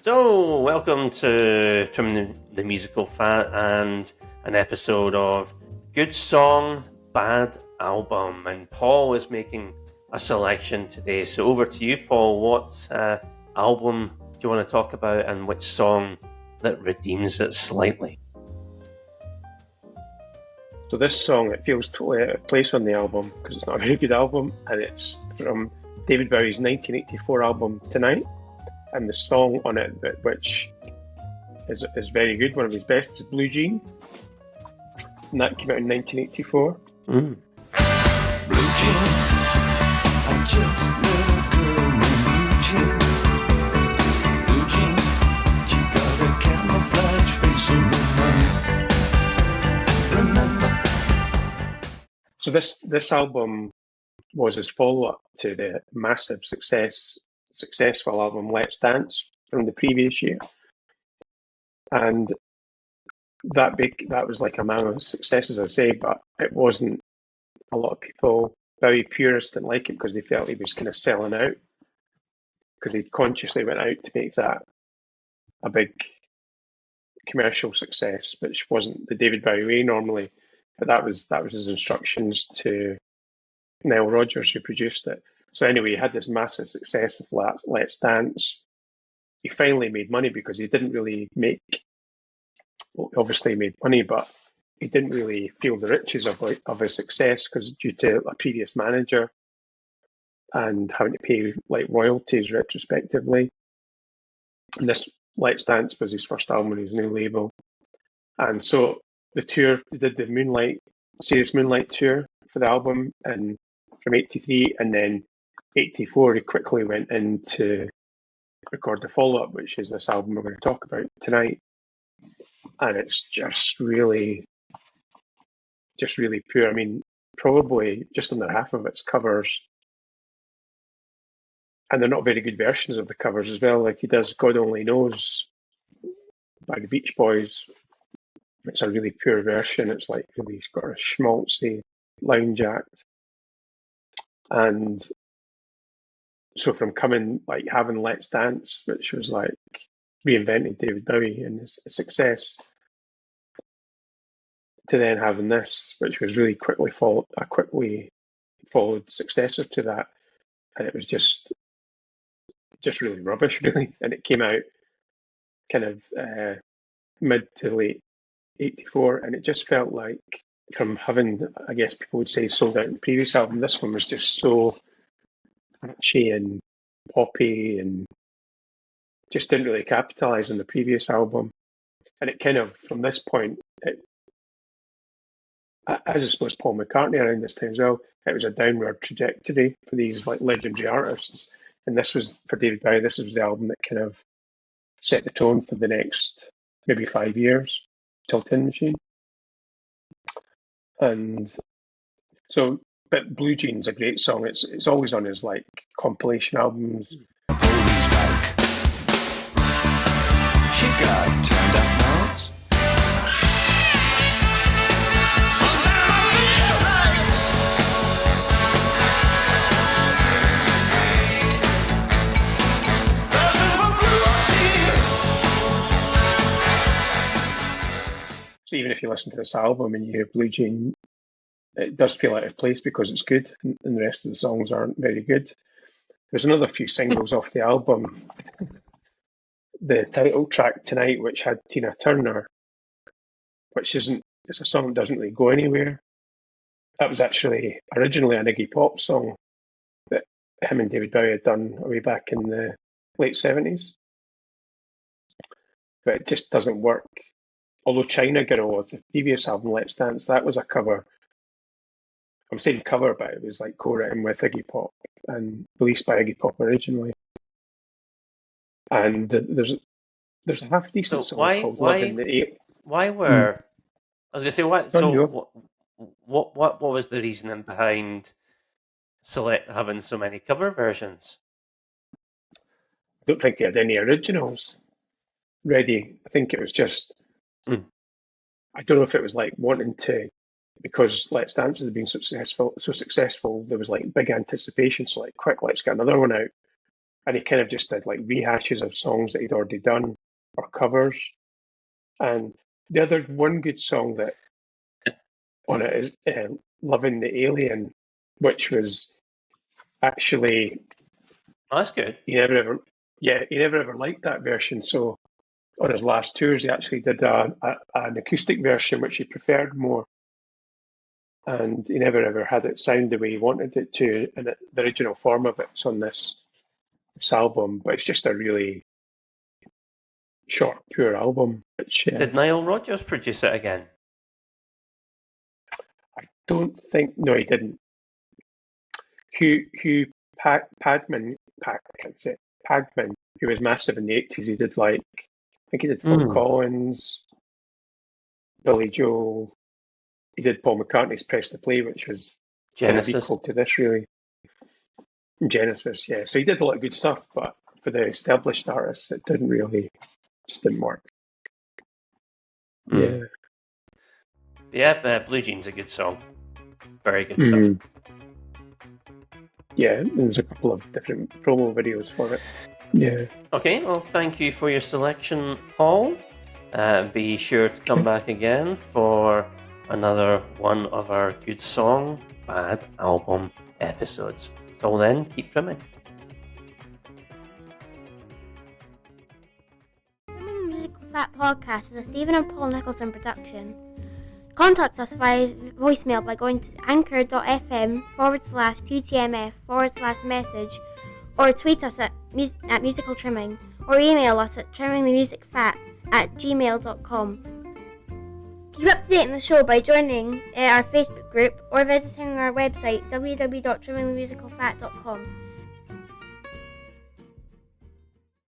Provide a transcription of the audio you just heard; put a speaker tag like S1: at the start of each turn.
S1: So, welcome to Trimming the Musical Fat and an episode of Good Song, Bad Album. And Paul is making a selection today. So, over to you, Paul. What album do you want to talk about and which song that redeems it slightly?
S2: So this song, it feels totally out of place on the album because it's not a very good album, and it's from David Bowie's 1984 album Tonight, and the song on it, which is very good, one of his best, is Blue Jean, and that came out in 1984.
S3: Blue Jean, I just met a girl named Blue Jean. Blue Jean, she got a camouflage face on the money. Remember.
S2: So this album was his follow-up to the massive successful album Let's Dance from the previous year, and that was like a massive success, as I say, but it wasn't. A lot of people, Bowie purists, didn't like it because they felt he was kind of selling out, because he consciously went out to make that a big commercial success, which wasn't the David Bowie way normally. But that was his instructions to Nile Rodgers, who produced it. So anyway, he had this massive success with Let's Dance. He finally made money because he didn't really make. Well, obviously, he made money, but he didn't really feel the riches of his success because due to a previous manager and having to pay like royalties retrospectively. And this Let's Dance was his first album on his new label, and so the tour, they did the Serious Moonlight tour for the album, and from '83, and then '84 he quickly went in to record the follow-up, which is this album we're going to talk about tonight, and it's just really poor. I mean, probably just under half of it's covers, and they're not very good versions of the covers as well. Like he does God Only Knows by the Beach Boys. It's a really poor version. It's like really got a schmaltzy lounge act. And so from having Let's Dance, which was like reinvented David Bowie and his success, to then having this, which was really quickly followed successor to that, and it was just really rubbish, really. And it came out kind of mid to late '84, and it just felt like, from having, I guess people would say, sold out the previous album, this one was just so catchy and poppy, and just didn't really capitalize on the previous album. And it kind of, from this point, as I suppose Paul McCartney around this time as well, it was a downward trajectory for these like legendary artists. And this was, for David Bowie, this was the album that kind of set the tone for the next maybe 5 years, till Tin Machine. And so, but Blue Jean's a great song. It's always on his like compilation albums.
S3: Police back. She got turned up nose. Sometimes I feel like
S2: So even if you listen to this album and you hear Blue Jean, it does feel out of place because it's good, and the rest of the songs aren't very good. There's another few singles off the album. The title track Tonight, which had Tina Turner, it's a song that doesn't really go anywhere. That was actually originally an Iggy Pop song that him and David Bowie had done way back in the late 70s. But it just doesn't work. Although China Girl of the previous album, Let's Dance, that was a cover. I'm saying cover, but it was like co-written with Iggy Pop and released by Iggy Pop originally. And there's a half decent song called Love in the Air.
S1: Why were I was going to say what? So what was the reasoning behind having so many cover versions?
S2: I don't think he had any originals ready. I think it was just. I don't know if it was like wanting to, because Let's Dance had been so successful, there was like big anticipation, so like quick, let's get another one out. and he kind of just did like rehashes of songs that he'd already done or covers. And the other one good song that on it is "Loving the Alien," which was actually
S1: Oh, that's good.
S2: he never ever liked that version. So on his last tours, he actually did an acoustic version, which he preferred more. And he never ever had it sound the way he wanted it to, and the original form of it's on this album. But it's just a really short, poor album. Which
S1: Did Nile Rodgers produce it again?
S2: I don't think. No, he didn't. Hugh Padman, who was massive in the 80s. He did I think he did Phil Collins, Billy Joel. He did Paul McCartney's Press to Play, which was
S1: Genesis.
S2: equal to this, really. Genesis, yeah. So he did a lot of good stuff, but for the established artists, it just didn't work. Yeah.
S1: Yeah, Blue Jean's a good song. Very good song.
S2: Yeah, there's a couple of different promo videos for it. Yeah.
S1: Okay, well, thank you for your selection, Paul. Be sure to come back again for another one of our Good Song, Bad Album episodes. Till then, keep trimming.
S4: Trimming the Musical Fat podcast is a Stephen and Paul Nicholson production. Contact us via voicemail by going to anchor.fm/2tmf/message, or tweet us at musical trimming, or email us at trimmingthemusicfat@gmail.com. Keep up to date on the show by joining our Facebook group or visiting our website www.trimmingthemusicalfat.com.